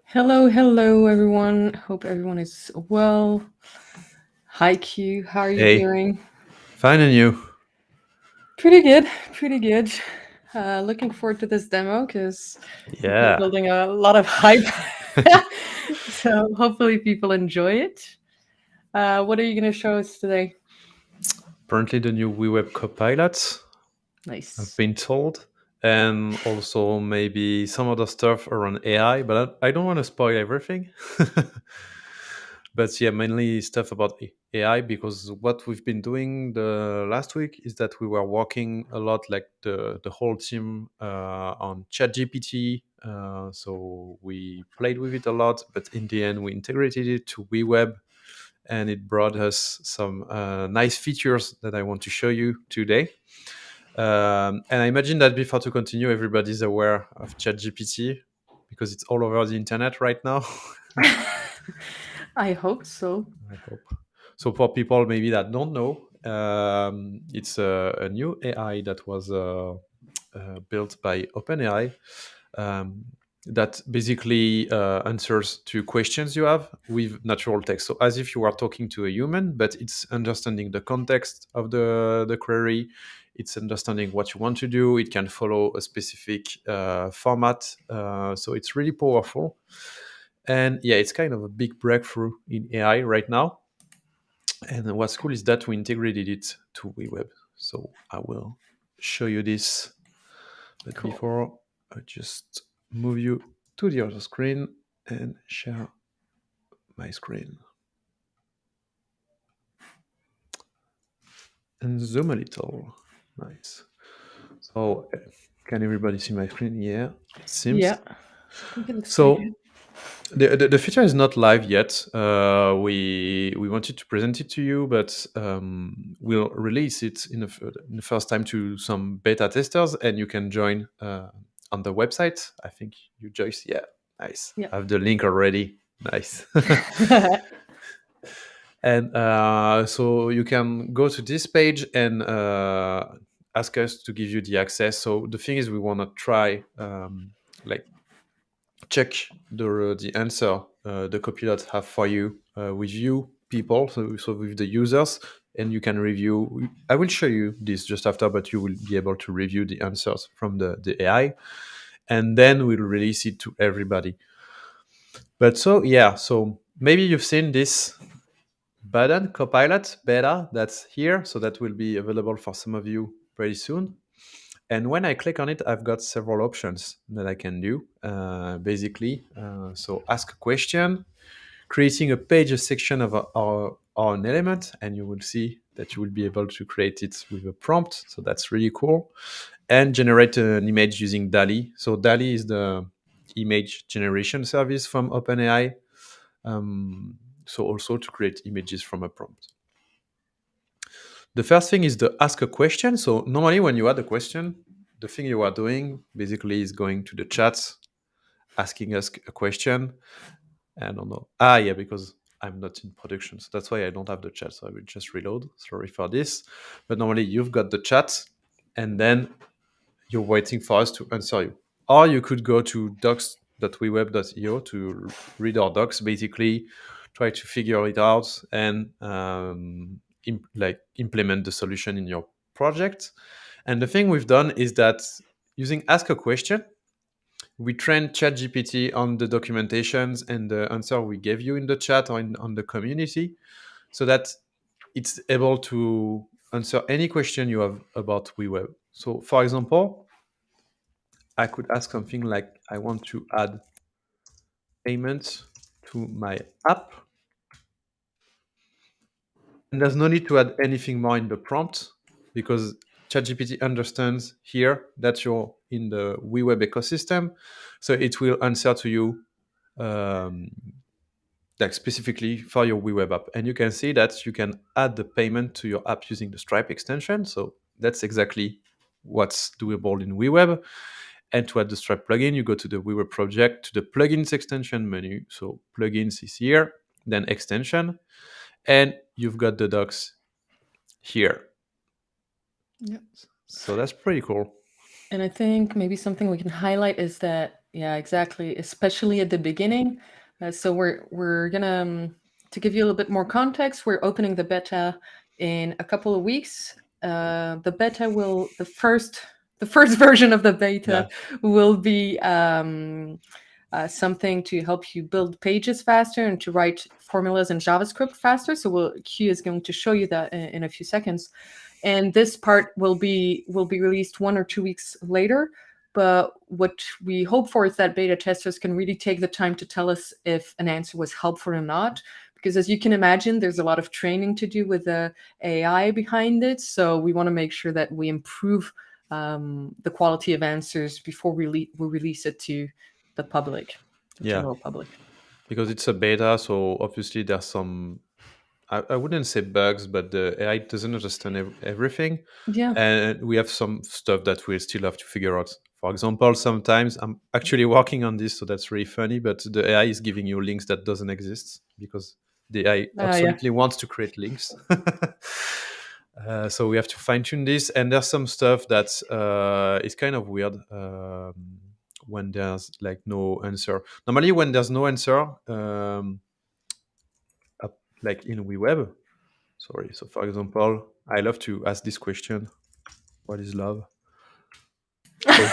Hello, everyone. Hope everyone is well. Hi, Q. How are you Hey, doing? fine and you? Pretty good, pretty good. Looking forward to this demo because we've been Yeah. building a lot of hype. So hopefully people enjoy it. What are you going to show us today? Apparently the new WeWeb Copilot, I've Nice. been told. And also maybe some other stuff around AI, but I don't want to spoil everything. But yeah, mainly stuff about AI because what we've been doing the last week is that we were working a lot, like the whole team on ChatGPT. So we played with it a lot, but in the end we integrated it to WeWeb and it brought us some nice features that I want to show you today. And I imagine that before to continue, everybody's aware of ChatGPT because it's all over the internet right now. I hope so. I hope. So for people maybe that don't know, it's a new AI that was built by OpenAI um, that basically answers to questions you have with natural text. So as if you are talking to a human, but it's understanding the context of the query. It's understanding what you want to do. It can follow a specific format. So it's really powerful. And yeah, it's kind of a big breakthrough in AI right now. And what's cool is that we integrated it to WeWeb. So I will show you this. But Cool. before, I just move you to the other screen and share my screen. And zoom a little. Nice. So can everybody see my screen? Yeah, it Yeah, seems. I think it looks pretty good. So the feature is not live yet. We wanted to present it to you, but we'll release it in the first time to some beta testers, and you can join on the website. I think you, Joyce. Yeah, nice. Yeah. I have the link already. Nice. And so you can go to this page and ask us to give you the access. So the thing is, we want to try like check the answer the copilot have for you with you people, so with the users, and you can review. I will show you this just after, but you will be able to review the answers from the AI, and then we'll release it to everybody. But so yeah, so maybe you've seen this button Copilot beta that's here, so that will be available for some of you pretty soon. And when I click on it, I've got several options that I can do. Basically, so ask a question, creating a page, a section of our an element, and you will see that you will be able to create it with a prompt. So that's really cool. And generate an image using DALL-E. So DALL-E is the image generation service from OpenAI. So also to create images from a prompt. The first thing is to ask a question. So normally when you add a question, the thing you are doing basically is going to the chat, asking us a question. I don't know. Yeah, because I'm not in production. So that's why I don't have the chat. So I will just reload. Sorry for this. But normally you've got the chat and then you're waiting for us to answer you. Or you could go to docs.weweb.io to read our docs, basically try to figure it out and implement the solution in your project. And the thing we've done is that using ask a question, we trained ChatGPT on the documentations and the answer we gave you in the chat or on the community, so that it's able to answer any question you have about WeWeb. So, for example, I could ask something like, I want to add payments to my app. And there's no need to add anything more in the prompt because ChatGPT understands here that you're in the WeWeb ecosystem. So it will answer to you um, like specifically for your WeWeb app. And you can see that you can add the payment to your app using the Stripe extension. So that's exactly what's doable in WeWeb. And to add the Stripe plugin, you go to the WeWeb project, to the plugins extension menu. So plugins is here, then extension, and you've got the docs here. Yeah. So that's pretty cool. And I think maybe something we can highlight is that Yeah, exactly. Especially at the beginning. So we're gonna to give you a little bit more context. We're opening the beta in a couple of weeks. The beta will the first version of the beta Yeah, will be something to help you build pages faster and to write formulas in JavaScript faster. So Q is going to show you that in a few seconds, and this part will be released 1 or 2 weeks later. But what we hope for is that beta testers can really take the time to tell us if an answer was helpful or not. Because as you can imagine, there's a lot of training to do with the AI behind it. So we want to make sure that we improve the quality of answers before we release it to the public, the yeah, general public. because it's a beta, so obviously there's some. I wouldn't say bugs, but the AI doesn't understand everything, Yeah. and we have some stuff that we still have to figure out. For example, sometimes I'm actually working on this, so that's really funny. But the AI is giving you links that doesn't exist because the AI Yeah. absolutely wants to create links. So we have to fine tune this, and there's some stuff that is kind of weird when there's like no answer. Normally, when there's no answer, like in WeWeb, sorry. So, for example, I love to ask this question: what is love? So,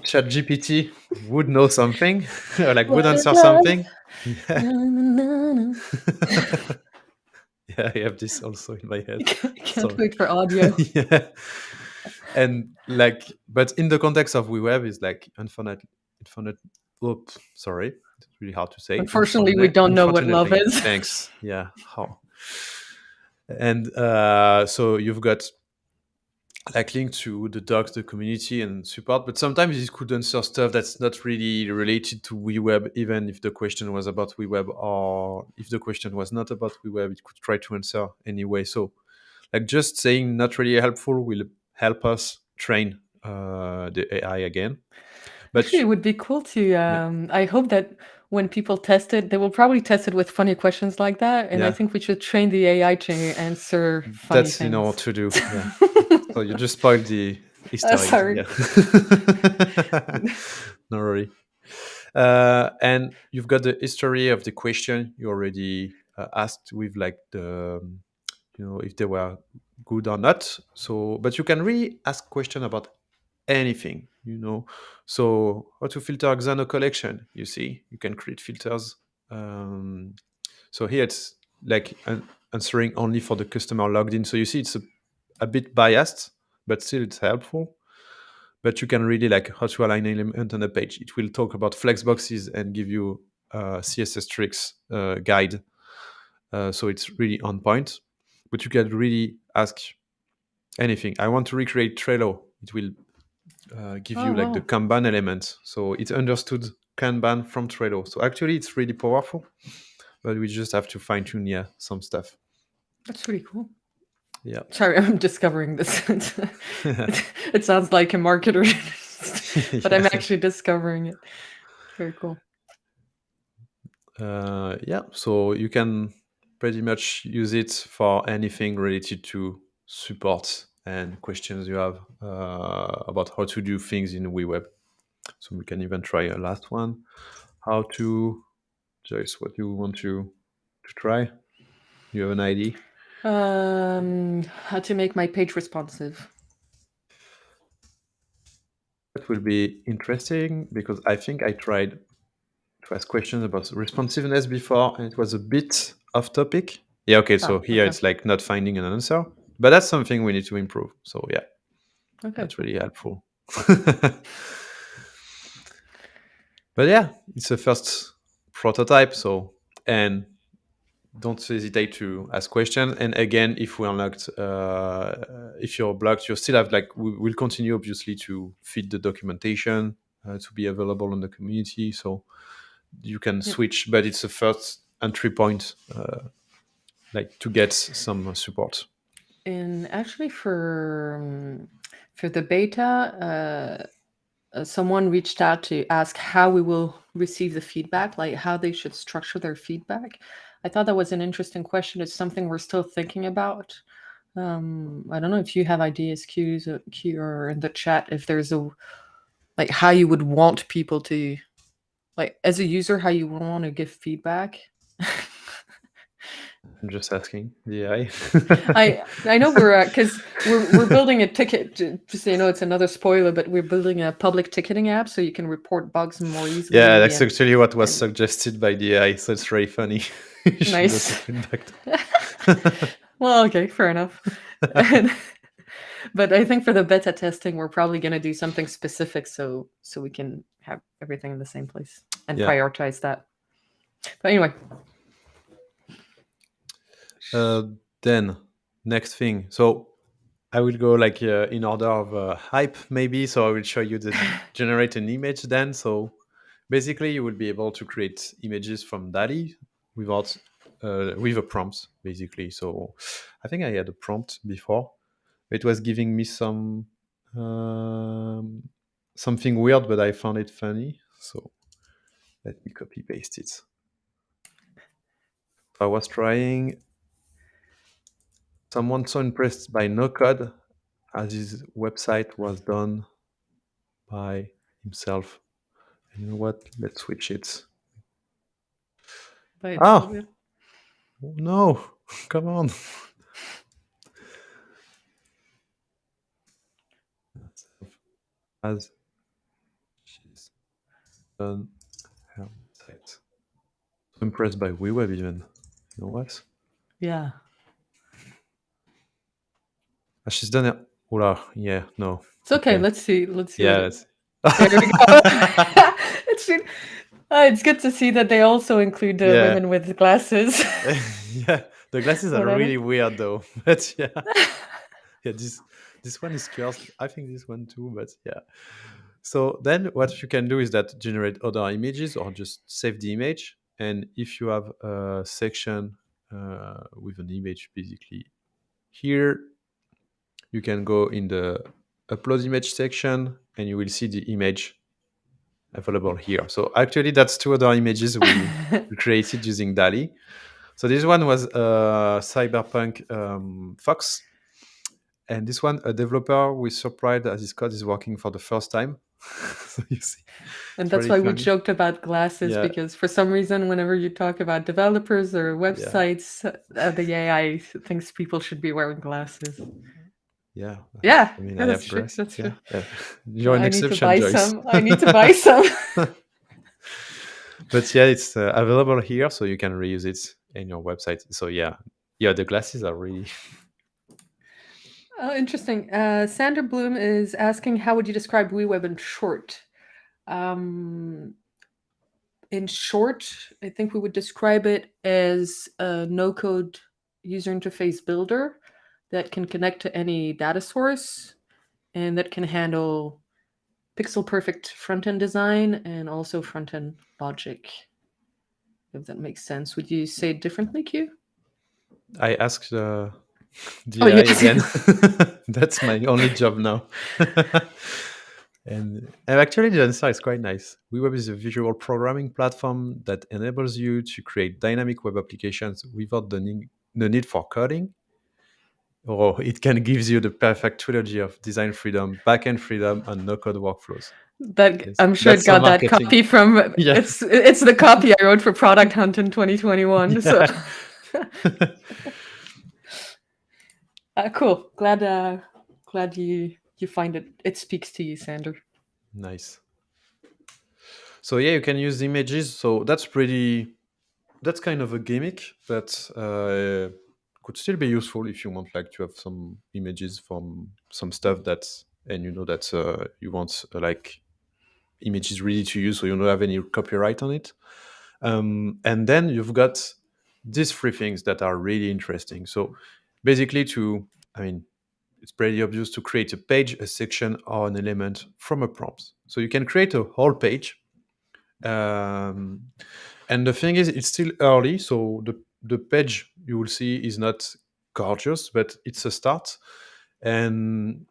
ChatGPT would know something, or like would What is answer love? something. Yeah, Na, na, na, na. yeah, I have this also in my head. Can't So, wait for audio. yeah, and like, but in the context of WeWeb, is like infinite. Oops, sorry, it's really hard to say. Unfortunately, we don't know what love Unfortunately, is. thanks. Yeah, how? And so you've got like link to the docs, the community, and support. But sometimes it could answer stuff that's not really related to WeWeb, even if the question was about WeWeb, or if the question was not about WeWeb, it could try to answer anyway. So, like just saying not really helpful will help us train the AI again. But Actually, it would be cool to. yeah, I hope that when people test it, they will probably test it with funny questions like that. And I yeah, think we should train the AI to answer funny that's what things. to do. Yeah. So you just spoiled the Easter egg. Sorry. Yeah. No worry. And you've got the history of the question you already asked with like the if they were good or not. So, but you can really ask question about anything. So how to filter Xano collection, you see, you can create filters. um, so here it's like answering only for the customer logged in, so you see it's a bit biased, but still it's helpful. But you can really like how to align element on a page. It will talk about flexboxes and give you css tricks guide. So it's really on point. But you can really ask anything. I want to recreate Trello. It will give Oh you like the wow, Kanban element. So it understood Kanban from Trello. So actually, it's really powerful. But we just have to fine tune, yeah, some stuff. that's pretty cool. Yeah. Sorry, I'm discovering this. It sounds like a marketer, but I'm Yeah. actually discovering it. Very cool. Yeah. So you can pretty much use it for anything related to support and questions you have about how to do things in WeWeb. So we can even try a last one. How to, Joyce, what do you want to try? You have an idea? How to make my page responsive. That will be interesting because I think I tried to ask questions about responsiveness before and it was a bit off topic. Yeah, okay, so Ah, here okay. it's like not finding an answer, but that's something we need to improve. So yeah, Okay, that's cool. really helpful. But yeah, it's a first prototype, so and don't hesitate to ask questions. And again, if we're blocked, if you're blocked, you still have like we'll continue obviously to feed the documentation to be available in the community. So you can Yeah. switch, but it's a first entry point, like to get some support. And actually, for the beta, someone reached out to ask how we will receive the feedback, like how they should structure their feedback. I thought that was an interesting question. It's something we're still thinking about. I don't know if you have ideas, Q or in the chat, if there's a like how you would want people to. like as a user, how you want to give feedback. I'm just asking the AI. I know we're because we're building a ticket. Just so you know, it's another spoiler, but we're building a public ticketing app so you can report bugs more Yeah, easily. that's And actually what was and suggested by the AI, so it's very funny. You should go to nice. feedback. Well, okay, fair enough. But I think for the beta testing, we're probably going to do something specific so we can have everything in the same place and Yeah. prioritize that. But anyway, Then next thing. So I will go like in order of hype maybe. So I will show you the generate an image then. So basically you will be able to create images from DALL-E without with a prompt basically. So I think I had a prompt before. It was giving me something weird, but I found it funny. So let me copy paste it. I was trying. Someone so impressed by no code as his website was done by himself. And you know what? Let's switch it. by itself. Ah, no, come on. As she's done her website. So impressed by WeWeb even. You know what? Yeah. As she's done it. Hola, yeah, no. It's okay. Let's see. Let's see what Yeah, it. let's. There we go. it's it's good to see that they also include the Yeah. women with glasses. Yeah, the glasses are Whatever. really weird though. But yeah, yeah, this one is cursed. I think this one too, but yeah. So then what you can do is that generate other images or just save the image. And if you have a section with an image basically here, you can go in the upload image section and you will see the image available here. So actually that's two other images we created using DALL-E. So this one was Cyberpunk Fox. And this one, a developer was surprised as his code is working for the first time. So you see, And it's that's really why we funny. joked about glasses Yeah, because for some reason, whenever you talk about developers or yeah, websites, the AI thinks people should be wearing glasses. yeah. Yeah, I mean, yeah, I that's have true. glasses. That's Yeah, true. yeah. You're an I need to exception, buy Joyce. some. I need to buy some. But yeah, it's available here, so you can reuse it in your website. So yeah, yeah, the glasses are really. Oh, interesting. Sander Bloom is asking, how would you describe WeWeb in short? Um, in short, I think we would describe it as a no-code user interface builder that can connect to any data source and that can handle pixel perfect front-end design and also front-end logic. If that makes sense. Would you say it differently, Q? I asked Oh, the AI yes. again. That's my only job now. And actually, the answer is quite nice. WeWeb is a visual programming platform that enables you to create dynamic web applications without the need for coding. Or it can give you the perfect trilogy of design freedom, backend freedom, and no-code workflows. That Yes, I'm sure it that's some got that marketing. copy from Yeah, it's the copy I wrote for Product Hunt in 2021. So yeah. cool. Glad you find it speaks to you, Sander. Nice. So yeah, you can use images. So that's kind of a gimmick that could still be useful if you want like to have some images from some stuff that's and you know that you want like images ready to use so you don't have any copyright on it. And then you've got these three things that are really interesting. So basically I mean, it's pretty obvious to create a page, a section, or an element from a prompt. So you can create a whole page. And the thing is, it's still early, so the page you will see is not gorgeous, but it's a start. And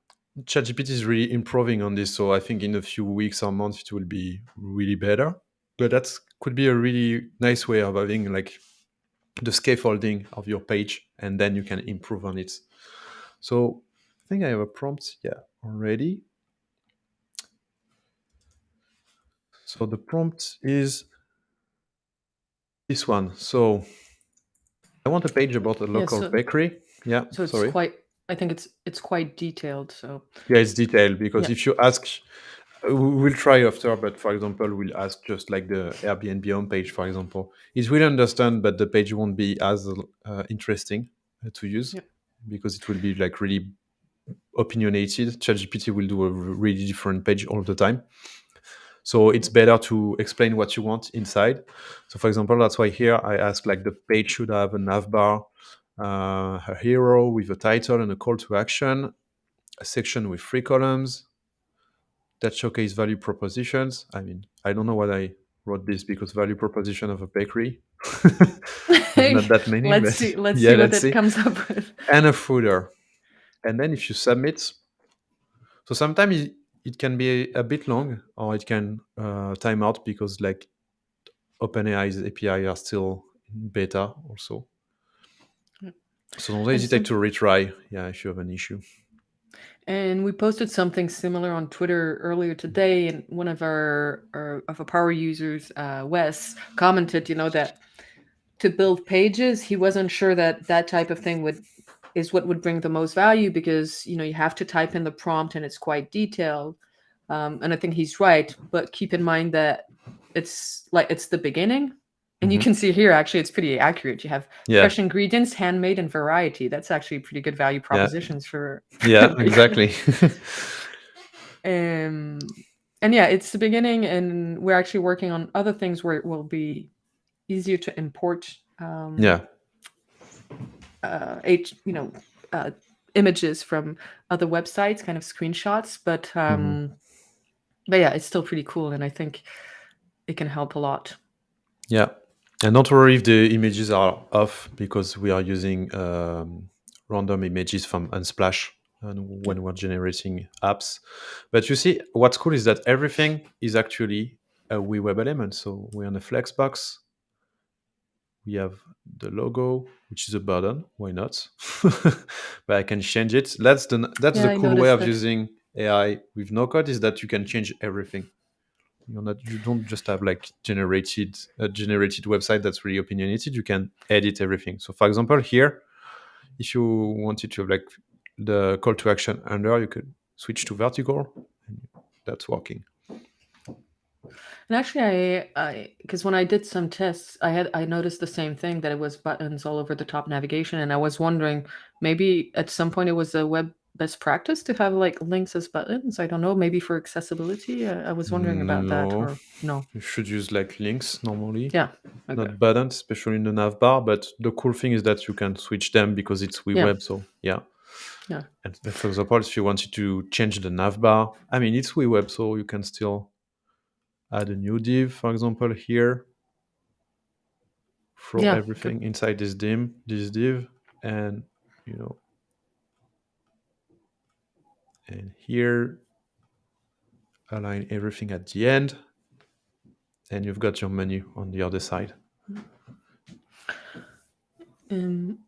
ChatGPT is really improving on this, so I think in a few weeks or months it will be really better. But that could be a really nice way of having like the scaffolding of your page, and then you can improve on it. So I think I have a prompt, yeah, already. So the prompt is this one. So I want a page about a Yeah, local bakery. Yeah, so it's sorry. quite. I think it's quite detailed. So Yeah, it's detailed because yeah, if you ask, we'll try after, but for example, we'll ask just like the Airbnb homepage, for example. It will understand, but the page won't be as interesting to use yeah, because it will be like really opinionated. ChatGPT will do a really different page all the time. So it's better to explain what you want inside. So for example, that's why here I ask like the page should have a nav bar, a hero with a title and a call to action, a section with 3 columns that showcase value propositions. I mean, I don't know why I wrote this because value proposition of a bakery. There's not that many, let's but see. Let's yeah, see what let's it see. comes up with. And a footer. And then if you submit, so sometimes it can be a bit long or it can time out because like OpenAI's API are still in beta also. So don't And hesitate some to retry, if you have an issue. And we posted something similar on Twitter earlier today, and one of our power users, Wes, commented, that to build pages, he wasn't sure that that type of thing is what would bring the most value because you have to type in the prompt and it's quite detailed. And I think he's right, but keep in mind that it's the beginning. And you Mhm. can see here, actually, it's pretty accurate. You have Yeah, fresh ingredients, handmade, and variety. That's actually pretty good value yeah, propositions for, for a yeah, bakery. exactly. Um, and yeah, it's the beginning, and we're actually working on other things where it will be easier to import Yeah. uh, H, you know, uh, images from other websites, kind of screenshots. Mhm. But yeah, it's still pretty cool, and I think it can help a lot. Yeah. And don't worry if the images are off because we are using random images from Unsplash and Yeah, when we're generating apps. But you see, what's cool is that everything is actually a WeWeb element. So we're on a Flexbox. We have the logo, which is a button. Why not? But I can change it. That's yeah, the I cool way noticed of that. using AI with no code is that you can change everything. You don't just have like generated website that's really opinionated. You can edit everything. So for example, here, if you wanted to have like the call to action under, you could switch to vertical, and that's working. And actually, I because when I did some tests, I noticed the same thing, that it was buttons all over the top navigation, and I was wondering, maybe at some point it was a web best practice to have like links as buttons. I don't know, maybe for accessibility. I was wondering about that, No, or no? you should use like links normally, Yeah. Okay. not buttons, especially in the nav bar. But the cool thing is that you can switch them because it's Yeah. WeWeb. So yeah. Yeah. And for example, if you wanted to change the nav bar, I mean, it's WeWeb, so you can still add a new div, for example, here, throw Yeah. Good. everything inside this div, and you know, and here, align everything at the end, and you've got your menu on the other side. And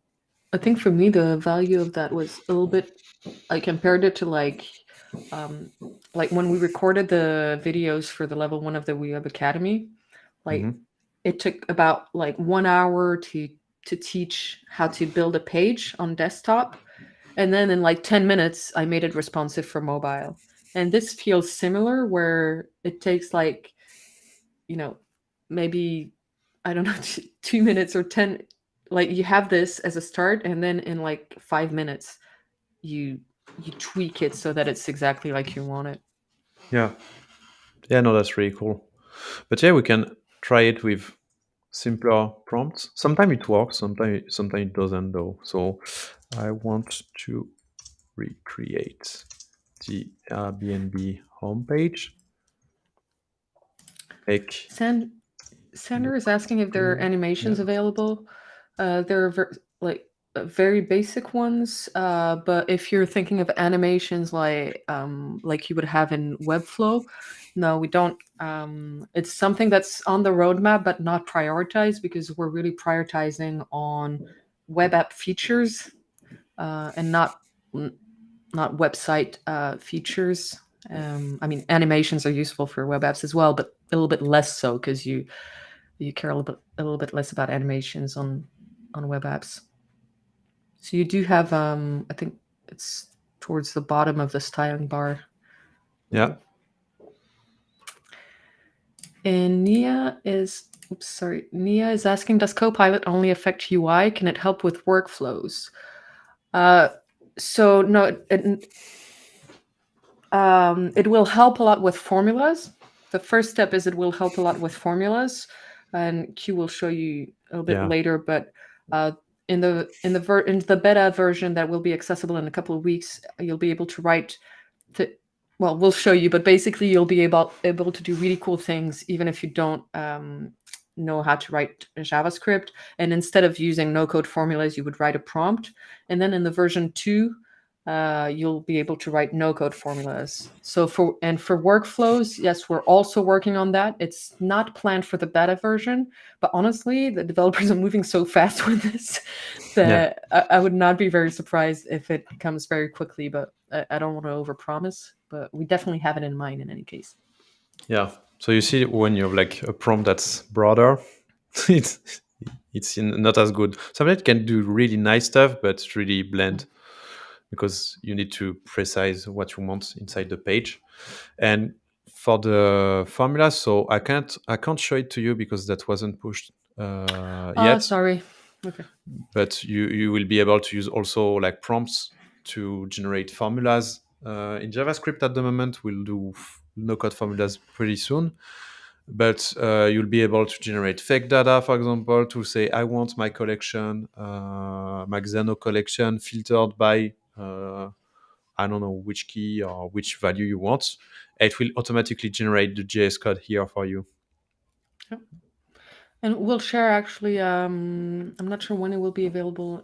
I think for me, the value of that was a little bit. I compared it to um, like when we recorded the videos for the level 1 of the WeWeb Academy. Like Hmm. it took about like 1 hour to teach how to build a page on desktop, and then in like 10 minutes I made it responsive for mobile. And this feels similar, where it takes like, you know maybe, I don't know, 2 minutes or 10. Like you have this as a start, and then in like 5 minutes you you tweak it so that it's exactly like you want it. Yeah, yeah, no, that's really cool. But yeah, we can try it with simpler prompts. Sometimes it works, sometimes it doesn't though. So I want to recreate the Airbnb homepage. Make San the Sander is asking if there are blue. Yeah. animations available. There are like very basic ones, but if you're thinking of animations like you would have in Webflow, no, we don't. It's something that's on the roadmap but not prioritized, because we're really prioritizing on web app features, and not website features. I mean, animations are useful for web apps as well, but little bit less so because you care a little bit less about animations on web apps. So you do have I think it's towards the bottom of the styling bar. Yeah. And Nia is asking, does Copilot only affect UI? Can it help with workflows? So no, it will help a lot with formulas. The first step is it will help a lot with formulas, and Q will show you a little bit later. But in the beta version that will be accessible in a couple of weeks, you'll be able to write well, we'll show you, but basically you'll be able to do really cool things even if you don't know how to write JavaScript. And instead of using no-code formulas, you would write a prompt. And then in the version 2, you'll be able to write no-code formulas. So for workflows, yes, we're also working on that. It's not planned for the beta version, but honestly, the developers are moving so fast with this that I would not be very surprised if it comes very quickly. But I don't want to overpromise. But we definitely have it in mind in any case. Yeah. So you see, when you have like a prompt that's broader, it's not as good. Sometimes it can do really nice stuff, but it's really bland because you need to precise what you want inside the page. And for the formula, so I can't show it to you because that wasn't pushed yet. Sorry. Okay. But you will be able to use also like prompts to generate formulas. In JavaScript at the moment, we'll do no-code formulas pretty soon. But you'll be able to generate fake data, for example, to say, I want my collection, my Xeno collection filtered by, I don't know which key or which value you want. It will automatically generate the JS code here for you. Yep. And we'll share actually, I'm not sure when it will be available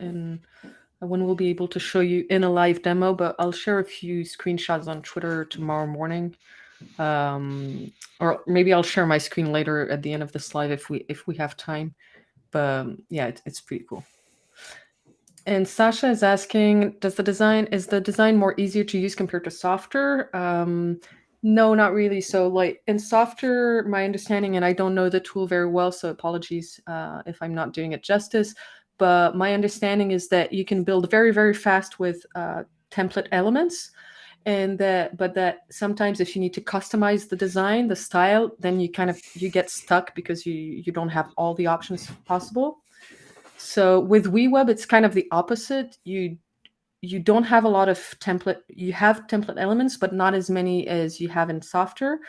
when we'll be able to show you in a live demo, but I'll share a few screenshots on Twitter tomorrow morning. Or maybe I'll share my screen later at the end of this live if we have time. But yeah, it's pretty cool. And Sasha is asking, is the design more easier to use compared to Softer? No, not really. So like in Softer, my understanding, and I don't know the tool very well, so apologies if I'm not doing it justice, but my understanding is that you can build very, very fast with template elements. And that sometimes if you need to customize the design, the style, then you get stuck because you don't have all the options possible. So with WeWeb, it's kind of the opposite. You don't have a lot of you have template elements, but not as many as you have in Softer.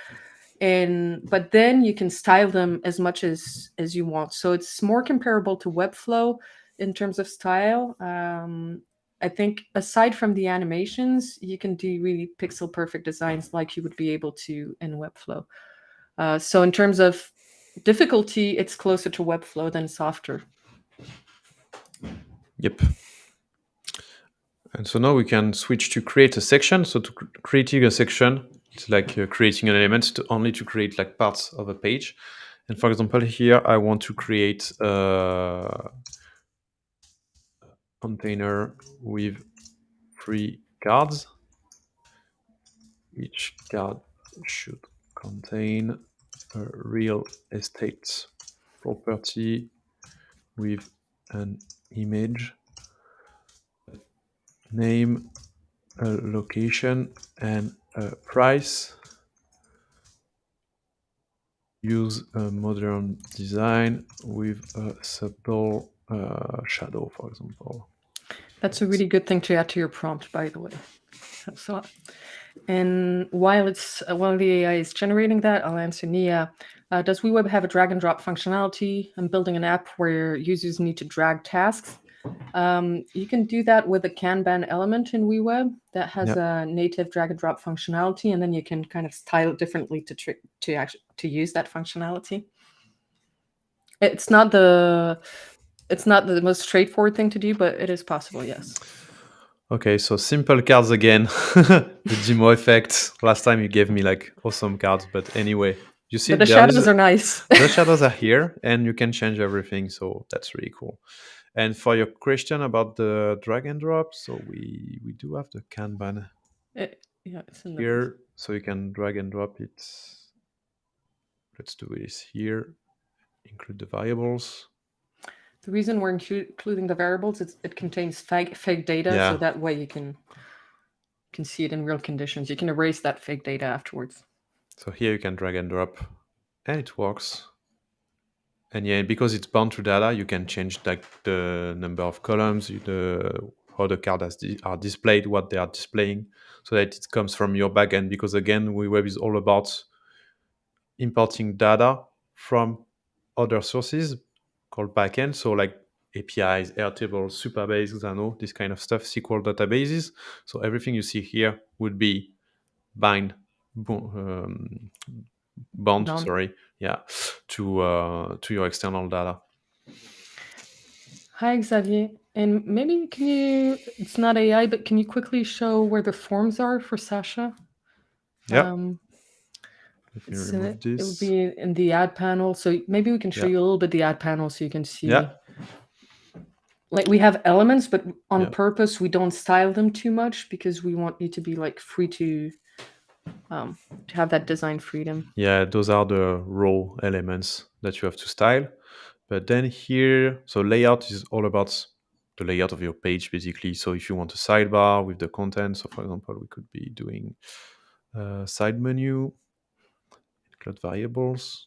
But then you can style them as much as you want. So it's more comparable to Webflow in terms of style. I think aside from the animations, you can do really pixel perfect designs like you would be able to in Webflow. So in terms of difficulty, it's closer to Webflow than Softer. Yep. And so now we can switch to create a section. So to creating a section, it's like creating an element only to create like parts of a page. And for example, here I want to create a container with 3 cards. Each card should contain a real estate property with an image, name, a location, and a price. Use a modern design with a subtle shadow, for example. That's a really good thing to add to your prompt, by the way. So, and while the AI is generating that, I'll answer Nia. Does WeWeb have a drag and drop functionality? I'm building an app where users need to drag tasks. You can do that with a Kanban element in WeWeb that has a native drag and drop functionality, and then you can kind of style it differently to use that functionality. It's not the most straightforward thing to do, but it is possible, yes. Okay, so simple cards again. The demo effect. Last time you gave me like awesome cards, but anyway, you see, but the shadows are nice. The shadows are here, and you can change everything, so that's really cool. And for your question about the drag and drop, so we do have the Kanban it's in here, so you can drag and drop it let's do this here. Include the variables. The reason we're including the variables is it contains fake data, so that way you can see it in real conditions. You can erase that fake data afterwards. So here you can drag and drop, and it works. And yeah, because it's bound to data, you can change like the number of columns, how the cards are displayed, what they are displaying, so that it comes from your backend. Because again, WeWeb is all about importing data from other sources called backend. So like APIs, Airtable, Supabase, Xano, this kind of stuff, SQL databases. So everything you see here would be bound, sorry, yeah, to your external data. Hi, Xavier. And maybe can you, it's not AI, but can you quickly show where the forms are for Sasha? Yeah. Let me remove this. It would be in the ad panel. So maybe we can show you a little bit the ad panel so you can see. Yeah. Like we have elements, but on purpose we don't style them too much because we want you to be like free to have that design freedom. Yeah, those are the raw elements that you have to style. But then here, so layout is all about the layout of your page, basically. So if you want a sidebar with the content, so for example, we could be doing side menu, include variables.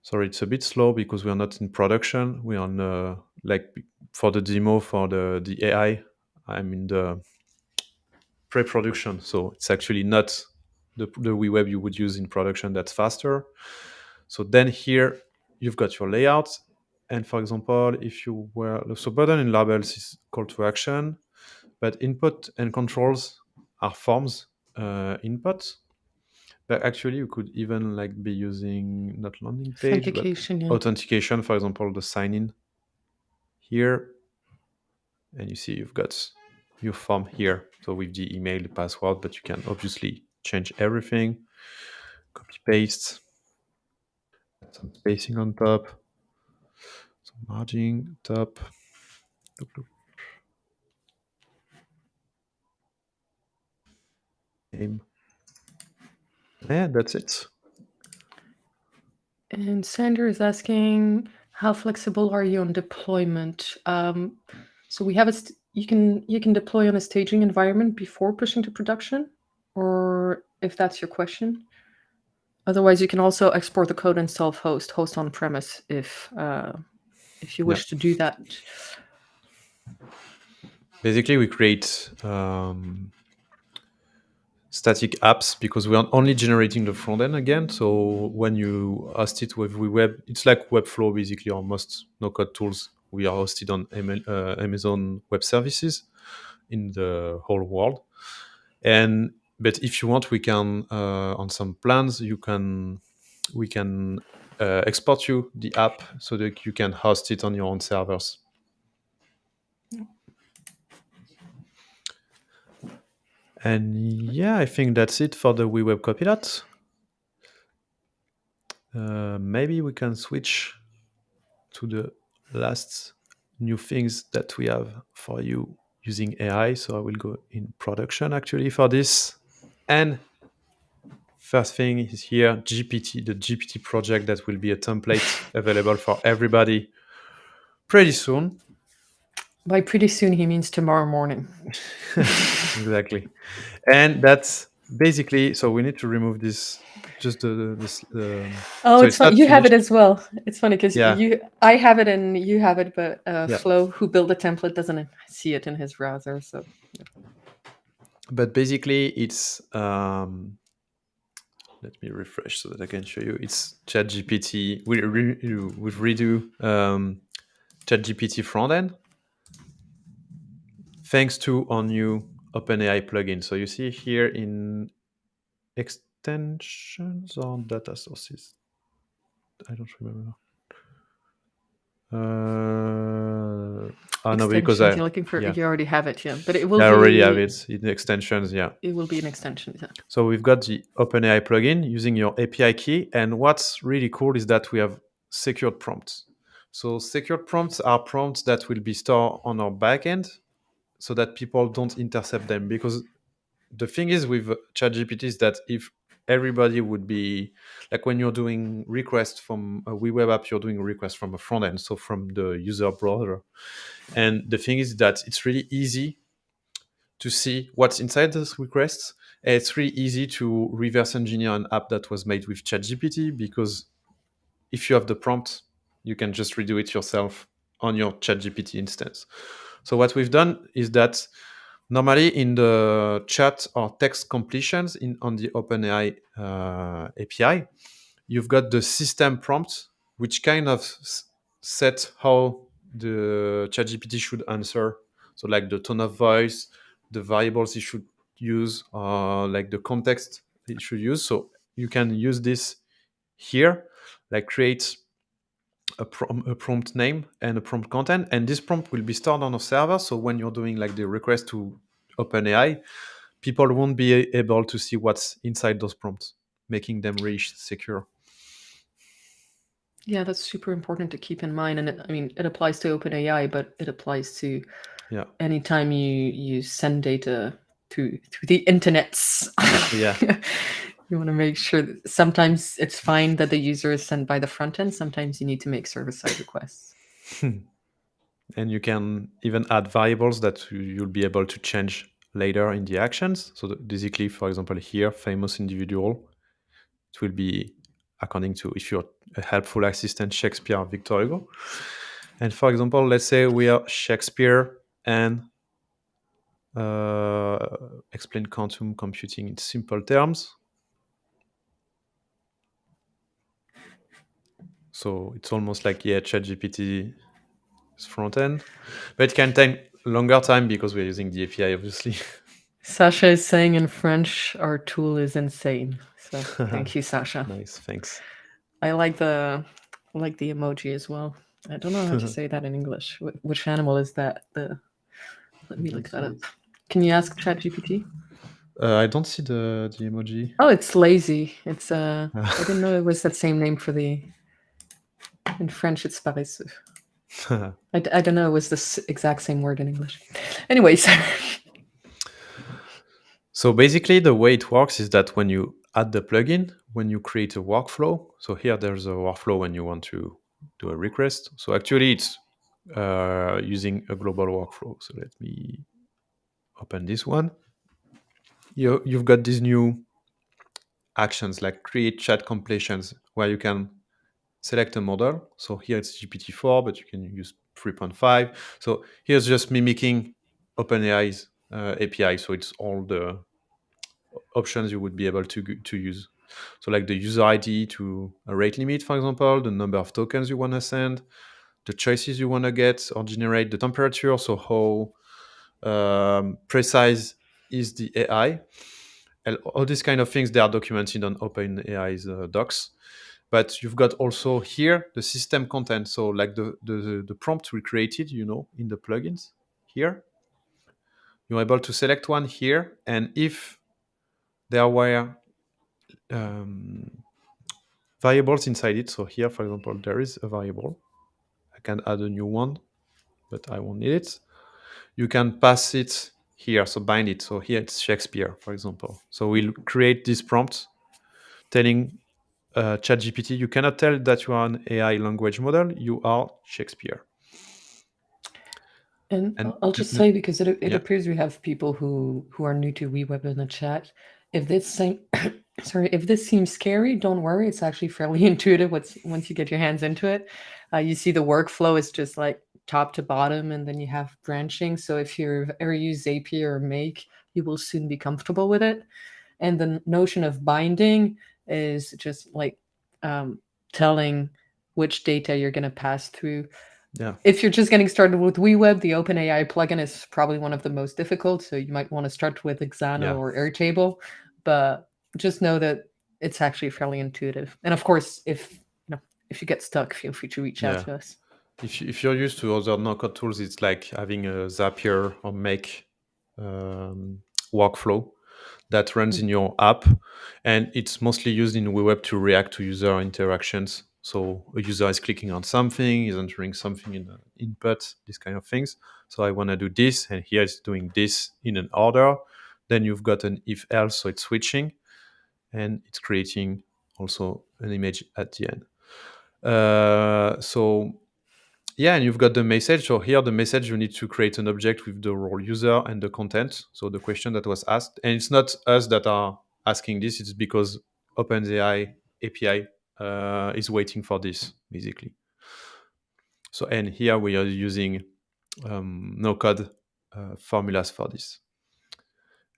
Sorry, it's a bit slow because we are not in production. We are on like for the demo for the AI. I'm in the pre-production, so it's actually not the WeWeb you would use in production. That's faster. So then here you've got your layout, and for example, if you were so button and labels is call to action, but input and controls are forms input. But actually, you could even like be using not landing page, authentication, but authentication. For example, the sign in here, and you see you've got your form here. So with the email, the password, but you can obviously change everything. Copy paste, add some spacing on top, some margin top. Name. Yeah, that's it. And Sandra is asking, how flexible are you on deployment? So we have you can deploy on a staging environment before pushing to production, or if that's your question. Otherwise, you can also export the code and self-host, host on premise if you wish to do that. Basically, we create static apps because we are only generating the front end again. So when you host it with WeWeb, it's like Webflow basically, or most no-code tools. We are hosted on Amazon Web Services in the whole world. But if you want, we can on some plans we can export you the app so that you can host it on your own servers. And yeah, I think that's it for the WeWeb Copilot. Maybe we can switch to the last new things that we have for you using AI. So I will go in production actually for this. And first thing is here, GPT, the GPT project that will be a template available for everybody pretty soon. By pretty soon, he means tomorrow morning. Exactly. And that's basically, so we need to remove this, just this. Oh, so it's fun. You have it as well. It's funny because I have it and you have it, but Flo, who built the template, doesn't see it in his browser. So, but basically, it's let me refresh so that I can show you. It's ChatGPT. We redo ChatGPT front end thanks to our new OpenAI plugin. So you see here in extensions or data sources. I don't remember. No, because you're looking for. You already have it, but it will. I already have it in extensions. Yeah, it will be an extension. Yeah. So we've got the OpenAI plugin using your API key, and what's really cool is that we have secured prompts. So secured prompts are prompts that will be stored on our backend, so that people don't intercept them. Because the thing is with ChatGPT is that if everybody would be like when you're doing requests from a WeWeb app, you're doing a request from a front end, so from the user browser. And the thing is that it's really easy to see what's inside those requests. And it's really easy to reverse engineer an app that was made with ChatGPT, because if you have the prompt, you can just redo it yourself on your ChatGPT instance. So what we've done is that normally in the chat or text completions on the OpenAI API, you've got the system prompt, which kind of sets how the ChatGPT should answer. So like the tone of voice, the variables it should use, like the context it should use. So you can use this here, like create a prompt name and a prompt content, and this prompt will be stored on a server. So when you're doing like the request to OpenAI, people won't be able to see what's inside those prompts, making them really secure. Yeah, that's super important to keep in mind. And it applies to OpenAI, but it applies to anytime you send data through the internets. Yeah. You want to make sure that sometimes it's fine that the user is sent by the front end. Sometimes you need to make server-side requests. And you can even add variables that you'll be able to change later in the actions. So basically, for example, here, famous individual, it will be according to if you're a helpful assistant, Shakespeare or Victor Hugo. And for example, let's say we are Shakespeare and explain quantum computing in simple terms. So it's almost like, ChatGPT is front end, but it can take longer time because we're using the API, obviously. Sasha is saying in French, our tool is insane. So thank you, Sasha. Nice, thanks. I like the emoji as well. I don't know how to say that in English. Which animal is that? Let me look that up. Can you ask ChatGPT? I don't see the emoji. Oh, it's lazy. It's I didn't know it was that same name for the. In French, it's paresseux. I don't know. It was the exact same word in English. Anyways. So basically, the way it works is that when you add the plugin, when you create a workflow, so here there's a workflow when you want to do a request. So actually, it's using a global workflow. So let me open this one. You've got these new actions like create chat completions, where you can select a model. So here it's GPT-4, but you can use 3.5. So here's just mimicking OpenAI's API. So it's all the options you would be able to use. So like the user ID to a rate limit, for example, the number of tokens you want to send, the choices you want to get or generate, the temperature, so how precise is the AI. And all these kind of things, they are documented on OpenAI's docs. But you've got also here the system content. So like the prompt we created, in the plugins here, you're able to select one here. And if there were variables inside it, so here, for example, there is a variable. I can add a new one, but I won't need it. You can pass it here, so bind it. So here it's Shakespeare, for example. So we'll create this prompt telling ChatGPT, you cannot tell that you are an AI language model, you are Shakespeare. And I'll just say, because it appears we have people who are new to WeWeb in the chat. If this seems scary, don't worry. It's actually fairly intuitive once you get your hands into it. You see the workflow is just like top to bottom, and then you have branching. So if you've ever used Zapier or Make, you will soon be comfortable with it. And the notion of binding is just like telling which data you're going to pass through. Yeah. If you're just getting started with WeWeb, the OpenAI plugin is probably one of the most difficult. So you might want to start with Exano or Airtable, but just know that it's actually fairly intuitive. And of course, if you get stuck, feel free to reach out to us. If you're used to other no-code tools, it's like having a Zapier or Make workflow that runs in your app, and it's mostly used in WeWeb to react to user interactions. So a user is clicking on something, is entering something in the input, these kind of things. So I want to do this, and here it's doing this in an order. Then you've got an if else, so it's switching. and it's creating also an image at the end. So yeah, and you've got the message. So here the message, you need to create an object with the role user and the content, so the question that was asked. And it's not us that are asking this, it's because OpenAI API is waiting for this, basically. So, and here we are using no code formulas for this.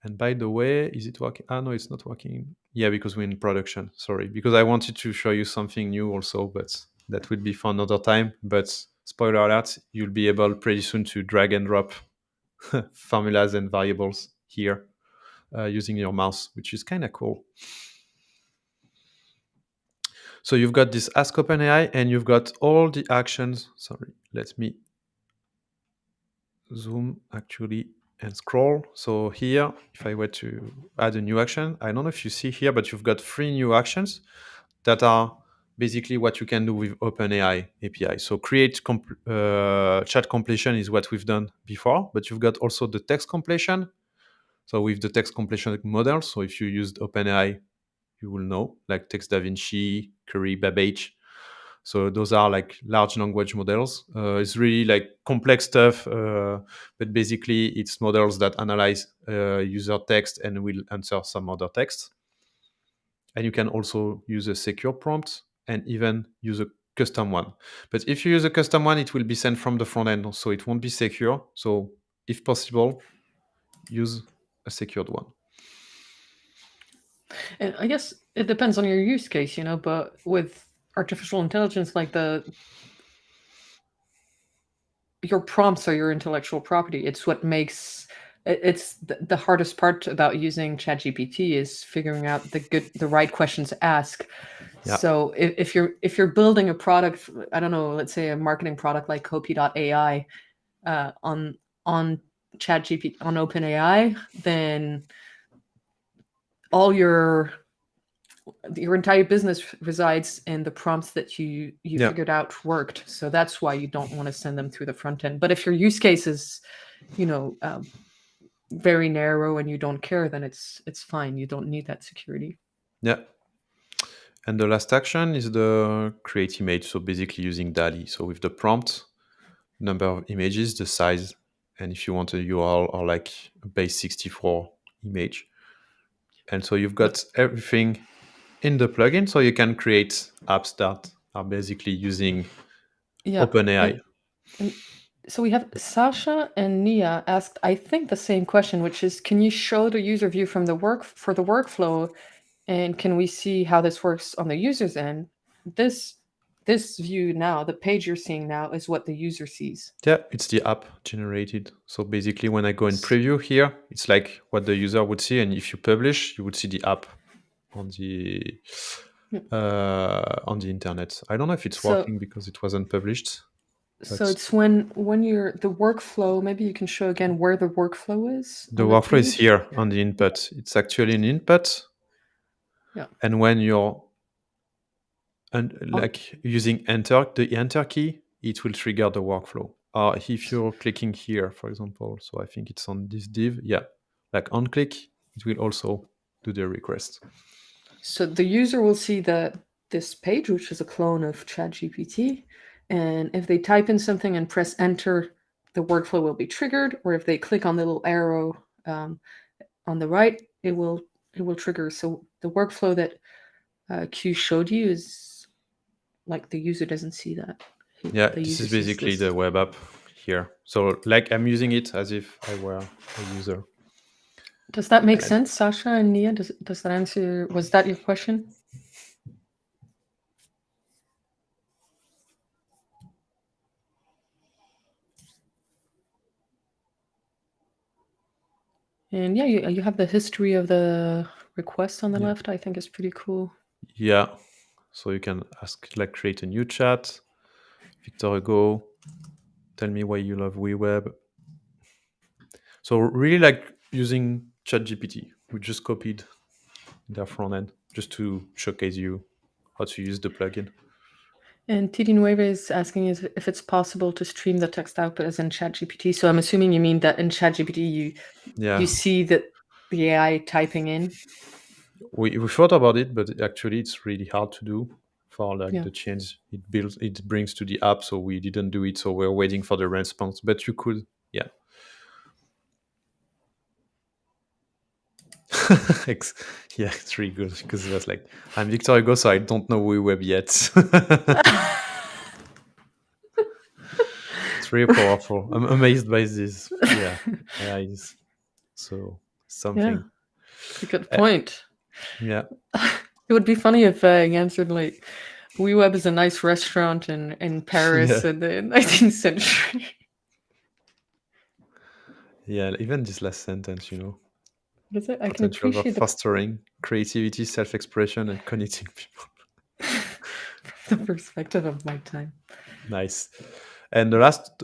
And by the way, is it working? Ah, no, it's not working. Yeah, because we're in production. Sorry, because I wanted to show you something new also, but that will be for another time. But spoiler alert, you'll be able pretty soon to drag and drop formulas and variables here using your mouse, which is kind of cool. So you've got this Ask OpenAI, and you've got all the actions. Sorry, let me zoom actually and scroll. So here, if I were to add a new action, I don't know if you see here, but you've got 3 new actions that are basically what you can do with OpenAI API. So create chat completion is what we've done before, but you've got also the text completion. So with the text completion model, so if you used OpenAI, you will know, like Text DaVinci, Curry, Babbage. So those are like large language models. It's really like complex stuff, but basically it's models that analyze user text and will answer some other text. And you can also use a secure prompt and even use a custom one. But if you use a custom one, it will be sent from the front end, so it won't be secure. So if possible, use a secured one. And I guess it depends on your use case, but with artificial intelligence, like your prompts are your intellectual property. It's what makes it's the hardest part about using ChatGPT is figuring out the right questions to ask. Yeah. So if you're building a product, I don't know, let's say a marketing product like Copy.ai on ChatGPT on OpenAI, then all your entire business resides in the prompts that you figured out worked. So that's why you don't want to send them through the front end. But if your use case is, very narrow and you don't care, then it's fine. You don't need that security. Yeah. And the last action is the create image. So basically using DALL-E. So with the prompt, number of images, the size, and if you want a URL or like a base 64 image. And so you've got everything in the plugin, so you can create apps that are basically using OpenAI. And so we have Sasha and Nia asked, I think, the same question, which is, can you show the user view from the workflow, and can we see how this works on the user's end? This view now, the page you're seeing now, is what the user sees. Yeah, it's the app generated. So basically, when I go in preview here, it's like what the user would see, and if you publish, you would see the app on the internet. I don't know if it's working because it wasn't published. So it's when you're the workflow. Maybe you can show again where the workflow is. The workflow is here on the input. It's actually an input. Yeah. And when you're using enter, the enter key, it will trigger the workflow. If you're clicking here, for example, so I think it's on this div. Yeah, like on click, it will also do the request. So the user will see this page, which is a clone of ChatGPT. And if they type in something and press enter, the workflow will be triggered. Or if they click on the little arrow on the right, it will trigger. So the workflow that Q showed you is like the user doesn't see that. Yeah, this is basically the web app here. So like I'm using it as if I were a user. Does that make sense, Sasha and Nia? Does that answer? Was that your question? And yeah, you have the history of the request on the left. I think is pretty cool. Yeah, so you can ask, like, create a new chat. Victor Hugo, tell me why you love WeWeb. So really like using ChatGPT. We just copied their front end just to showcase you how to use the plugin. And TD Nueve is asking if it's possible to stream the text output as in ChatGPT. So I'm assuming you mean that in ChatGPT you see that the AI typing in. we thought about it, but actually it's really hard to do for like Yeah. the change it brings to the app. So we didn't do it. So we're waiting for the response. But you could, yeah. Yeah, it's really good because it was like, I'm Victor Hugo, so I don't know WeWeb yet. It's really powerful. I'm amazed by this. Yeah, AI is so Yeah. something. It's a good Uh, point. yeah, It would be funny if he answered like, WeWeb is a nice restaurant in yeah, Paris in the 19th century. yeah. Even this last sentence, What is it? I can potential for appreciate fostering creativity, self-expression, and connecting people. the perspective of my time. Nice. And the last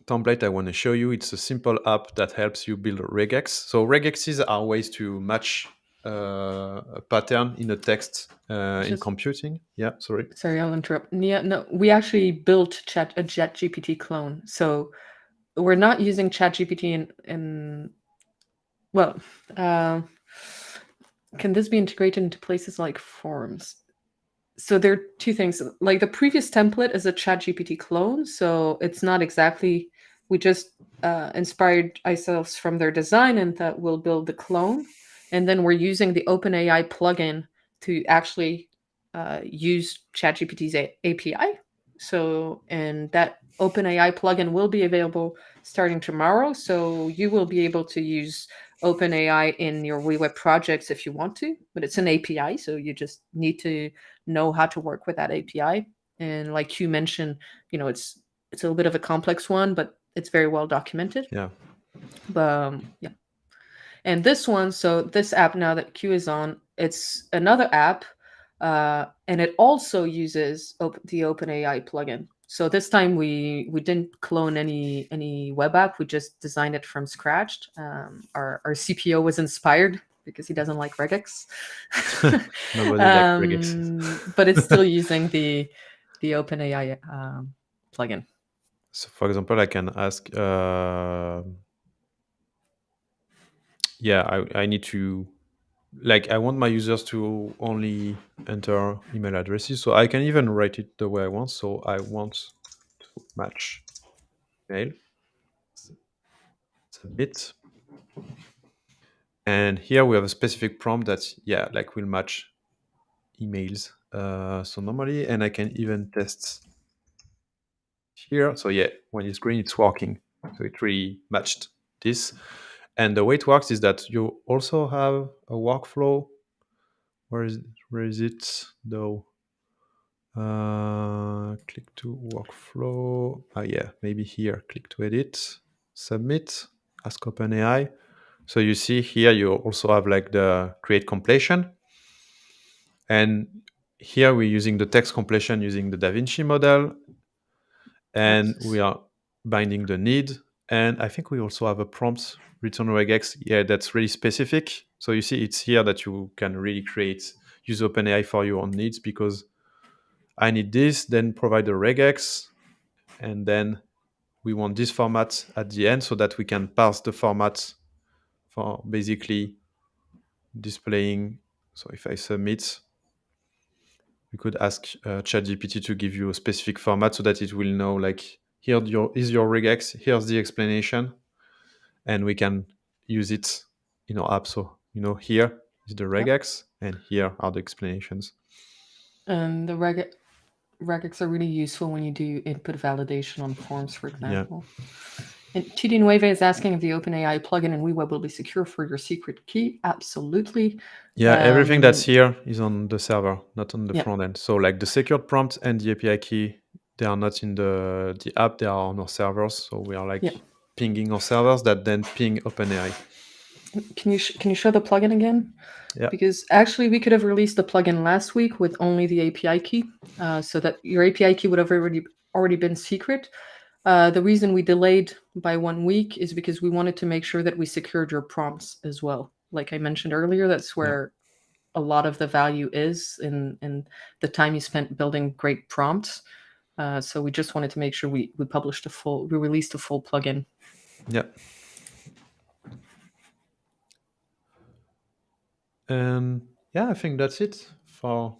template I want to show you, it's a simple app that helps you build regex. So regexes are ways to match a pattern in a text in Just computing. Yeah, sorry. sorry, I'll interrupt. Yeah, no, we actually built a ChatGPT clone. So we're not using ChatGPT in well, uh, can this be integrated into places like forums? So there are two things. Like the previous template is a ChatGPT clone, so it's not exactly. We just inspired ourselves from their design and that we'll build the clone, and then we're using the OpenAI plugin to actually use ChatGPT's API. So, and that OpenAI plugin will be available starting tomorrow. So you will be able to use OpenAI in your WeWeb projects if you want to, but it's an API, so you just need to know how to work with that API. And like you mentioned, it's a little bit of a complex one, but it's very well documented. Yeah. But yeah. And this one, so this app now that Q is on, it's another app, and it also uses the OpenAI plugin. So this time we didn't clone any web app. We just designed it from scratch. Our CPO was inspired because he doesn't like regex, Nobody likes regexes. but it's still using the OpenAI plugin. So, for example, I can ask, yeah, I need to, like, I want my users to only enter email addresses. So I can even write it the way I want. So I want to match mail, submit. And here we have a specific prompt that, yeah, like will match emails. So normally, and I can even test here. So yeah, when it's green, it's working. So it really matched this. And the way it works is that you also have a workflow. Where is it though? Click to workflow. Yeah, maybe here. Click to edit, submit, ask OpenAI. So you see here, you also have like the create completion. And here we're using the text completion using the DaVinci model. And Nice. we are binding the need. And I think we also have a prompt return regex. Yeah, that's really specific. So you see it's here that you can really use OpenAI for your own needs, because I need this, then provide a regex. And then we want this format at the end so that we can parse the format for basically displaying. So if I submit, we could ask ChatGPT to give you a specific format so that it will know, like, here is your regex, here's the explanation, and we can use it in our app. So, here is the Yep. regex, and here are the explanations. And the regex are really useful when you do input validation on forms, for Yeah. example. And TD Nueve is asking if the OpenAI plugin in WeWeb will be secure for your secret key. Absolutely. Yeah, everything that's here is on the server, not on the Yeah. front end. So like the secured prompt and the API key, they are not in the app, they are on our servers. So we are like Yeah. pinging our servers that then ping OpenAI. Can you show the plugin again? Yeah. Because actually we could have released the plugin last week with only the API key, so that your API key would have already been secret. The reason we delayed by 1 week is because we wanted to make sure that we secured your prompts as well. Like I mentioned earlier, that's where a lot of the value is in the time you spent building great prompts. So we just wanted to make sure we released a full plugin. Yeah. And yeah, I think that's it for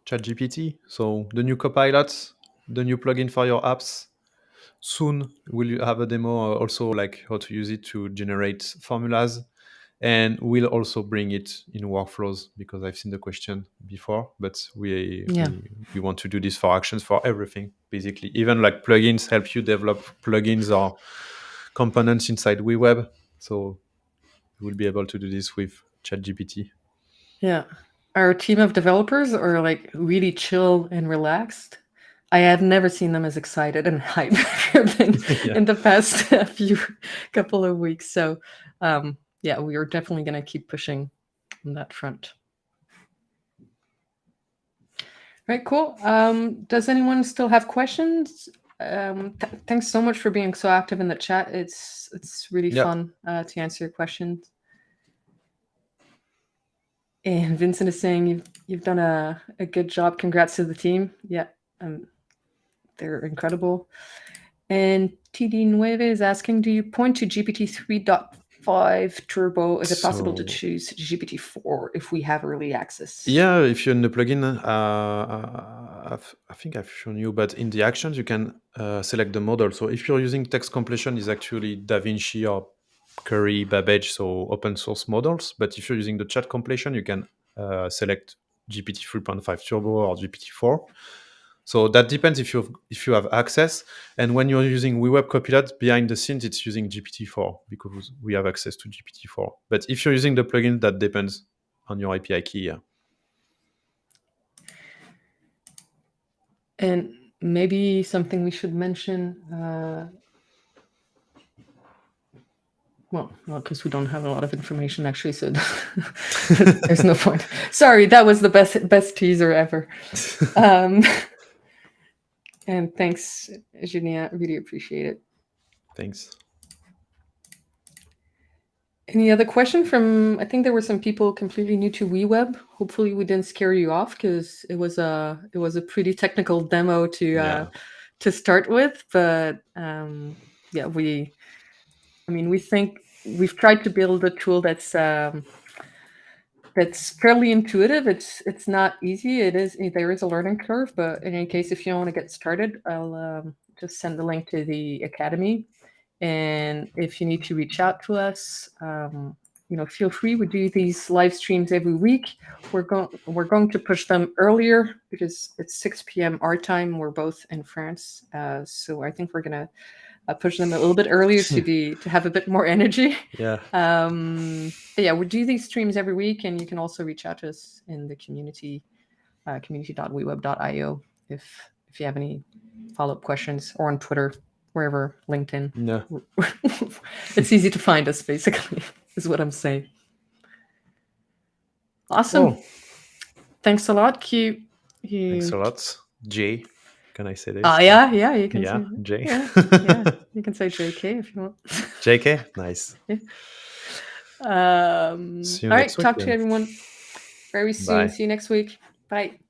ChatGPT. So the new Copilot, the new plugin for your apps. Soon we'll have a demo also like how to use it to generate formulas. And we'll also bring it in workflows because I've seen the question before, but we want to do this for actions for everything, basically. Even like plugins help you develop plugins or components inside WeWeb. So we'll be able to do this with ChatGPT. Yeah. Our team of developers are like really chill and relaxed. I have never seen them as excited and hyped in the past couple of weeks. So yeah, we are definitely going to keep pushing on that front. Right, cool. Does anyone still have questions? Thanks so much for being so active in the chat. It's really fun to answer your questions. And Vincent is saying you've done a good job. Congrats to the team. Yeah, they're incredible. And TD Nueve is asking, do you point to GPT 3.5 Turbo? Is it possible to choose GPT 4 if we have early access? Yeah, if you're in the plugin, I think I've shown you, but in the actions, you can select the model. So if you're using text completion, it's actually DaVinci or Curry, Babbage, so open source models. But if you're using the chat completion, you can select GPT 3.5 Turbo or GPT 4. So that depends if you have access. And when you're using WeWeb Copilot, behind the scenes, it's using GPT-4 because we have access to GPT-4. But if you're using the plugin, that depends on your API key. Yeah. And maybe something we should mention, well, because we don't have a lot of information actually, so there's no point. Sorry, that was the best teaser ever. And thanks, Julien. I really appreciate it. Thanks. Any other question from? I think there were some people completely new to WeWeb. Hopefully, we didn't scare you off because it was a pretty technical demo to start with. But yeah, we think we've tried to build a tool that's fairly intuitive. It's not easy. There is a learning curve, but in any case, if you want to get started, I'll just send the link to the Academy. And if you need to reach out to us, feel free. We do these live streams every week. We're going to push them earlier because it's 6 p.m. our time. We're both in France, so I think we're gonna push them a little bit earlier to have a bit more energy. Yeah. But yeah, we do these streams every week, and you can also reach out to us in the community, community.weweb.io if you have any follow-up questions, or on Twitter, wherever, LinkedIn. Yeah. It's easy to find us, basically, is what I'm saying. Awesome. Oh. Thanks a lot, Q. Thanks a lot, Jay. Can I say this? Yeah, you can say Jay. Yeah, you can say JK if you want. JK? Nice. Yeah. See you all next right, week, talk then. to everyone very soon. Bye. See you next week. Bye.